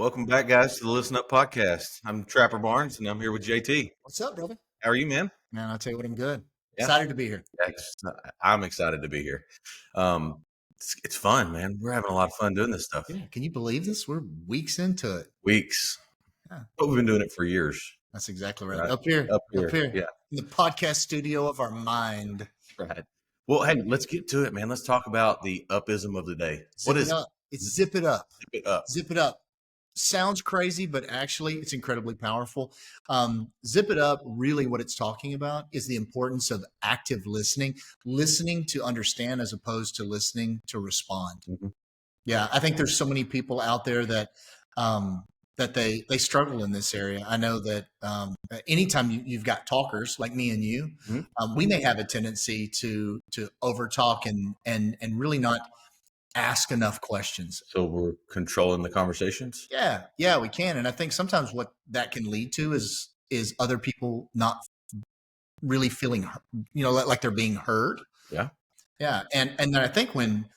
Welcome back, guys, to the Listen Up podcast. I'm Trapper Barnes, and I'm here with JT. What's up, brother? How are you, man? Man, I'll tell you what, I'm good. Yeah. Excited to be here. I'm excited to be here. It's fun, man. We're having a lot of fun doing this stuff. Yeah, can you believe this? We're weeks into it. Weeks. Yeah. But we've been doing it for years. That's exactly right. Right. Up here. Yeah. In the podcast studio of our mind. Right. Well, hey, let's get to it, man. Let's talk about the upism of the day. What is it? It's zip it up. Zip it up. Zip it up. Sounds crazy, but actually it's incredibly powerful. Zip it up, really what it's talking about is the importance of active listening to understand as opposed to listening to respond. Mm-hmm. Yeah, I think there's so many people out there that they struggle in this area. I know that anytime you've got talkers like me and you, Mm-hmm. we may have a tendency to overtalk and really not ask enough questions. So we're controlling the conversations? Yeah, we can. And I think sometimes what that can lead to is other people not really feeling, like they're being heard. Yeah. Yeah. And then I think when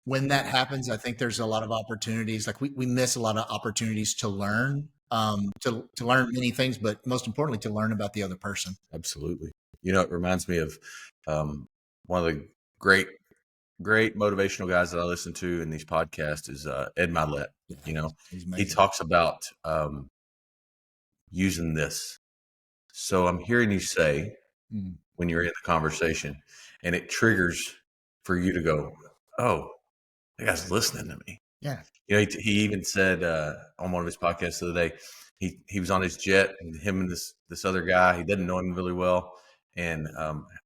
that happens, I think there's a lot of opportunities. Like we miss a lot of opportunities to learn, to learn many things, but most importantly, to learn about the other person. Absolutely. It reminds me of one of the great motivational guys that I listen to in these podcasts is Ed Milet. Yeah, He talks about using this. So I'm hearing you say when you're in the conversation and it triggers for you to go, oh, that guy's listening to me. Yeah. He even said on one of his podcasts the other day, he was on his jet and him and this other guy, he didn't know him really well and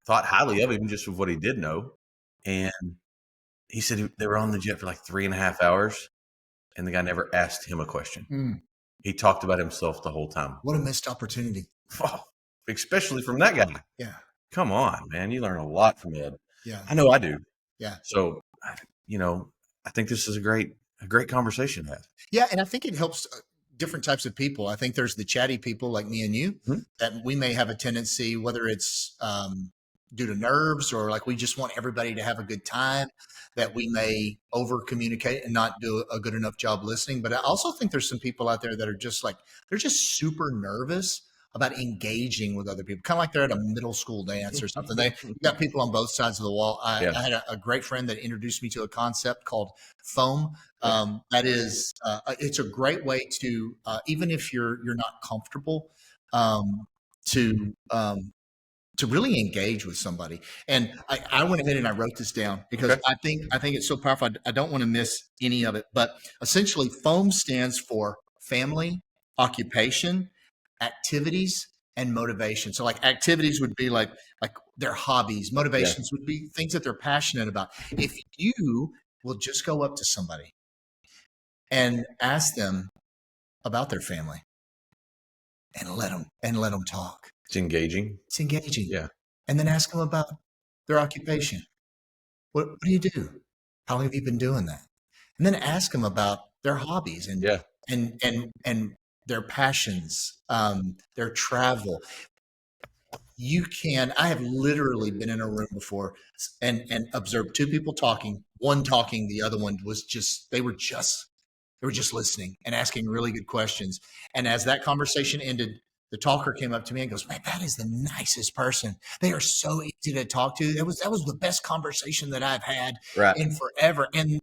thought highly of him just with what he did know. And he said they were on the jet for like 3.5 hours and the guy never asked him a question. He talked about himself the whole time. What a missed opportunity. Oh, especially from that guy. Yeah. Come on, man. You learn a lot from Ed. Yeah. I know I do. Yeah. So, I think this is a great conversation to have. Yeah. And I think it helps different types of people. I think there's the chatty people like me and you that we may have a tendency, whether it's due to nerves or like we just want everybody to have a good time, that we may over communicate and not do a good enough job listening. But I also think there's some people out there that are just like, they're just super nervous about engaging with other people, kind of like they're at a middle school dance or something. You got people on both sides of the wall. I had a great friend that introduced me to a concept called foam. That is, it's a great way to, even if you're not comfortable, to really engage with somebody. And I went ahead and I wrote this down because I think it's so powerful. I don't want to miss any of it, but essentially FOAM stands for family, occupation, activities, and motivation. So like activities would be like their hobbies, motivations would be things that they're passionate about. If you will just go up to somebody and ask them about their family and let them talk. It's engaging. It's engaging. Yeah. And then ask them about their occupation. What do you do? How long have you been doing that? And then ask them about their hobbies and their passions, their travel. I have literally been in a room before and observed two people talking, one talking, the other one was they were just listening and asking really good questions. And as that conversation ended, the talker came up to me and goes, man, that is the nicest person. They are so easy to talk to. That was the best conversation that I've had in forever. And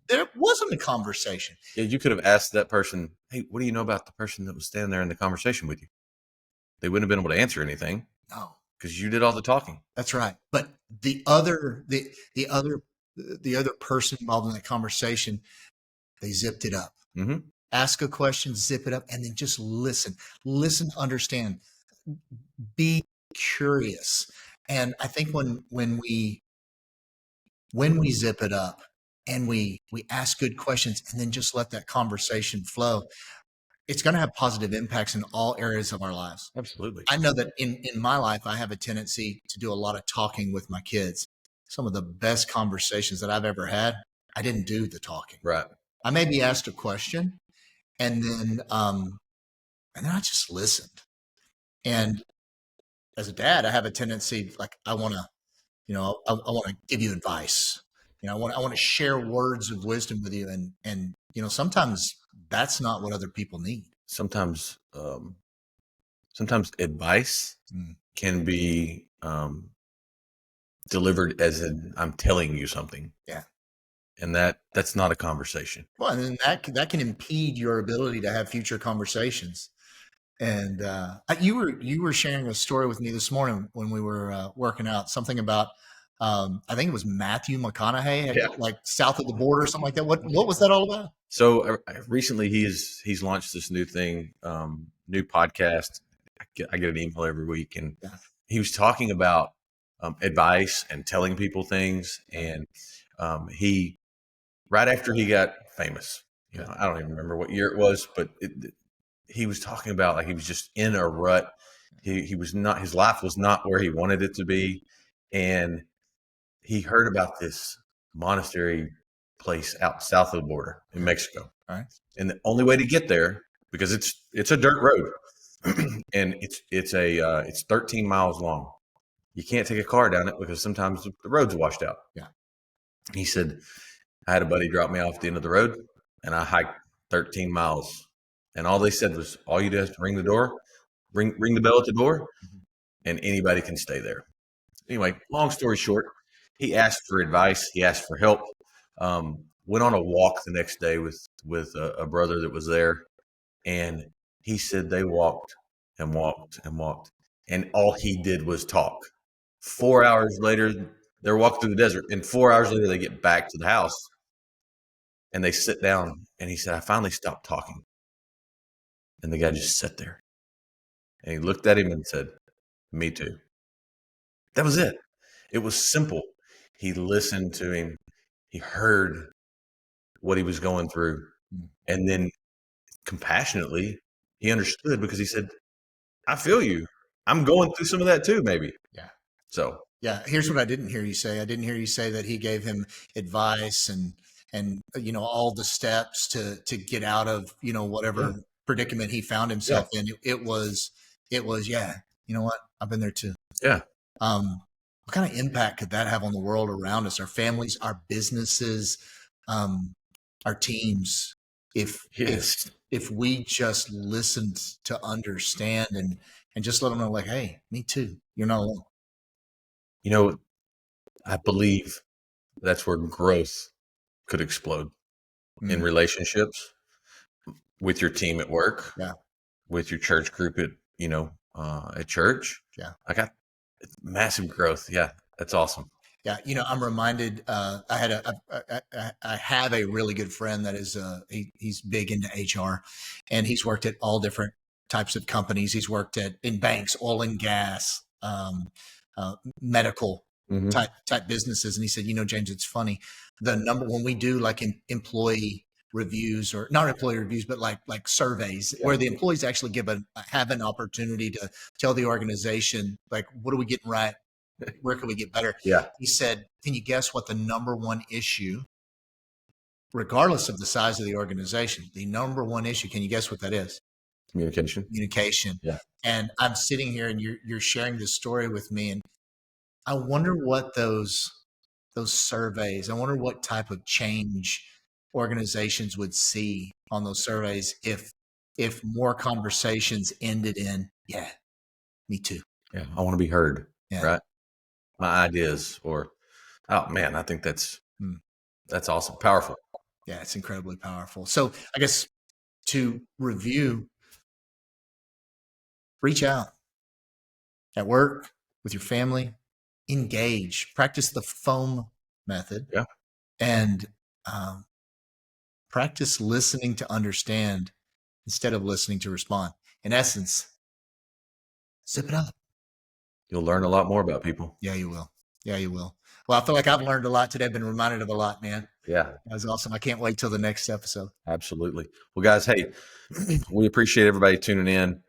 there wasn't a conversation. Yeah, you could have asked that person, hey, what do you know about the person that was standing there in the conversation with you? They wouldn't have been able to answer anything. No. Because you did all the talking. That's right. But the other person involved in that conversation, they zipped it up. Mm-hmm. Ask a question, zip it up, and then just listen. Listen to understand. Be curious. And I think when we zip it up and we ask good questions and then just let that conversation flow, it's going to have positive impacts in all areas of our lives. Absolutely. I know that in my life, I have a tendency to do a lot of talking with my kids. Some of the best conversations that I've ever had, I didn't do the talking. Right. I maybe asked a question. And then I just listened. And as a dad, I have a tendency, like I want to give you advice. I want to share words of wisdom with you. And sometimes that's not what other people need. Sometimes advice can be delivered as in I'm telling you something. Yeah. And that's not a conversation. Well, and then that can impede your ability to have future conversations. And you were sharing a story with me this morning when we were working out, something about I think it was Matthew McConaughey, like south of the border or something like that. What was that all about? So recently he's launched this new thing, new podcast. I get an email every week, and he was talking about advice and telling people things. And he, right after he got famous, I don't even remember what year it was, but he was talking about like he was just in a rut. He was not, his life was not where he wanted it to be. And he heard about this monastery place out south of the border in Mexico. All right. And the only way to get there, because it's a dirt road and it's 13 miles long. You can't take a car down it because sometimes the road's washed out. Yeah. He said, I had a buddy drop me off at the end of the road and I hiked 13 miles. And all they said was, all you do is ring the door, ring the bell at the door, and anybody can stay there. Anyway, long story short, he asked for advice. He asked for help. Went on a walk the next day with a brother that was there. And he said they walked and walked and walked. And all he did was talk. 4 hours later, they're walking through the desert. And 4 hours later, they get back to the house. And they sit down. And he said, I finally stopped talking. And the guy just sat there. And he looked at him and said, me too. That was it. It was simple. He listened to him. He heard what he was going through. And then compassionately, he understood because he said, I feel you. I'm going through some of that too, maybe. Yeah. So. Yeah. Here's what I didn't hear you say. I didn't hear you say that he gave him advice and all the steps to get out of, whatever predicament he found himself in. It was, yeah, you know what? I've been there too. Yeah. What kind of impact could that have on the world around us, our families, our businesses, our teams, if we just listened to understand and just let them know, like, hey, me too. You're not alone. I believe that's where growth could explode in relationships, with your team at work, with your church group at church. Yeah. I got massive growth. Yeah. That's awesome. Yeah. I'm reminded, I have a really good friend that is, he's big into HR, and he's worked at all different types of companies. He's worked in banks, oil and gas, medical type businesses. And he said, James, it's funny. When we do like employee reviews, or not employee reviews, but like surveys where the employees actually have an opportunity to tell the organization, like, what are we getting right? Where can we get better? Yeah. He said, can you guess what the number one issue, regardless of the size of the organization, the number one issue, can you guess what that is? Communication. Yeah. And I'm sitting here and you're sharing this story with me, and I wonder what those surveys, I wonder what type of change organizations would see on those surveys if more conversations ended in, yeah, me too. Yeah. I want to be heard. Yeah. Right. My ideas, or, oh man, I think that's awesome. Powerful. Yeah. It's incredibly powerful. So I guess to review, reach out at work, with your family, engage, practice the foam method. Yeah. And, practice listening to understand instead of listening to respond. In essence, zip it up. You'll learn a lot more about people. Yeah, you will. Well, I feel like I've learned a lot today. I've been reminded of a lot, man. Yeah. That was awesome. I can't wait till the next episode. Absolutely. Well, guys, hey, we appreciate everybody tuning in.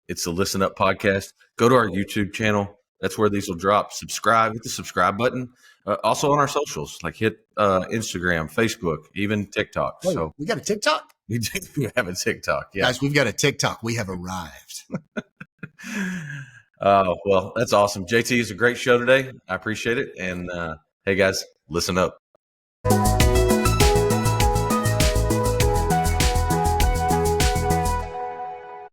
It's the Listen Up podcast. Go to our YouTube channel. That's where these will drop. Subscribe, hit the subscribe button. Also on our socials, like hit Instagram, Facebook, even TikTok. Wait, so we got a TikTok? We have a TikTok. Yeah. Guys, we've got a TikTok. We have arrived. Well, that's awesome. JT, is a great show today. I appreciate it. And hey, guys, listen up.